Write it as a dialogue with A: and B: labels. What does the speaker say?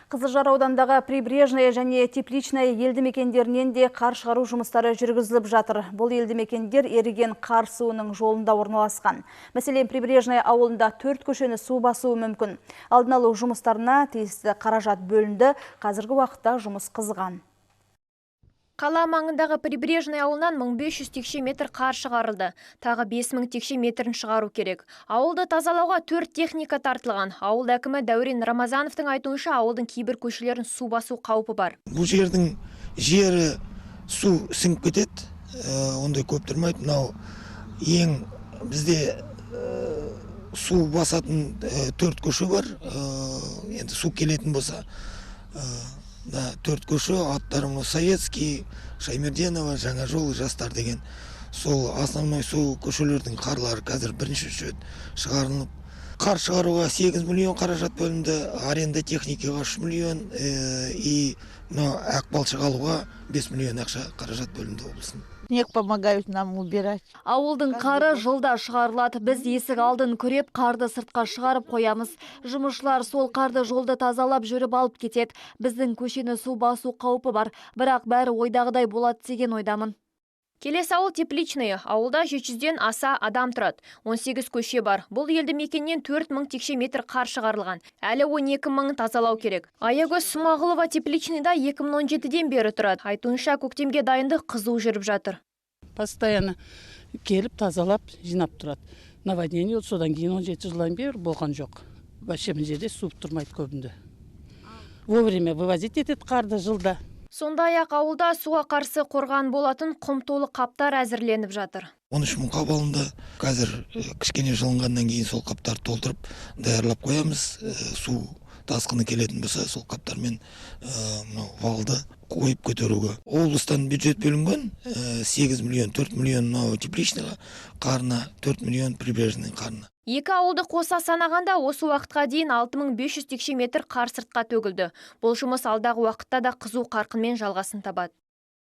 A: Қызылжар аудандағы Прибрежная және Тепличная елді мекендерінен де қар шығару жұмыстары жүргізіліп жатыр. Бұл елді мекендер еріген қар суының жолында орналасқан. Мәселен, Прибрежная ауылында 4 көшені су басуы мүмкін. Алдын алу жұмыстарына тиісті қаражат бөлінді. Қазіргі уақытта жұмыс қызған.
B: Қала маңындағы Прибрежный ауылынан 1500 текше метр қар шығарылды. Тағы 5000 текше метрін шығару керек. Ауылды тазалауға 4 техника тартылған. Ауыл әкімі Дәурен Рамазановтың айтуынша, ауылдың кейбір көшелерін су басу қаупі бар.
C: Бұл жердің жері су сіңіп кетеді, ондай көп тұрмайды. Мынау ең бізде су басатын 4 көше бар. Енді су келетін болса, 4 көше, аттарымыз Советский, Шаймерденова, Жаңажол, Жастар деген. Сол основной су көшелердің қарлары қазір бірінші рет шығарылып. Қар шығаруға 8 миллион қаражат бөлінді, аренда техникаға 3 миллион, и ақбалшық алуға 5 миллион ақша қаражат бөлінді облысын.
D: Снег помогают нам убирать.
B: Ауылдың қары жылда шығарылады. Біз есік алдын күреп, қарды сыртқа шығарып қоямыз. Жұмысшылар сол қарды жолда тазалап жүріп алып кетеді. Біздің көшені су басу қаупі бар. Бірақ бәрі ойдағыдай болады деген ойдамын. Келесі ауыл Тепличный. Ауылда 700-ден аса адам тұрады. 18 көше бар. Бұл елді мекеннен 4000 текше метр қар шығарылған. Әлі 12000 тазалау керек. Аягөз Смағұлова Тепличныйда 2017-ден бері тұрады. Айтуынша, көктемге дайындық қызу жүріп жатыр.
E: Постоянно келіп тазалап, жинап тұрады. Наводнение содан кейін 17 жылдан бері болған жоқ. Вообще мына жерде су тұрмайды көбінде. Вовремя вывозить етеді қарды жылда.
B: Сондай-ақ ауылда суға қарсы қорған болатын құм толы қаптар әзірленіп жатыр.
C: 13 мың қабалында қазір кішкене жылынғаннан кейін сол қаптар толтырып даярлап қоямыз. Су тасқыны келетін болса, сол қаптармен валды қойып көтеруге. Облыстан бюджет бөлінген 8 миллион, 4 миллион Тепличныйға қарына, 4 миллион Прибрежный қарына.
B: Екі ауылды қоса санағанда осы уақытқа дейін 6500 текше метр қар сыртқа төгілді. Бұл жұмыс алдағы уақытта да қызу қарқынмен жалғасын табады.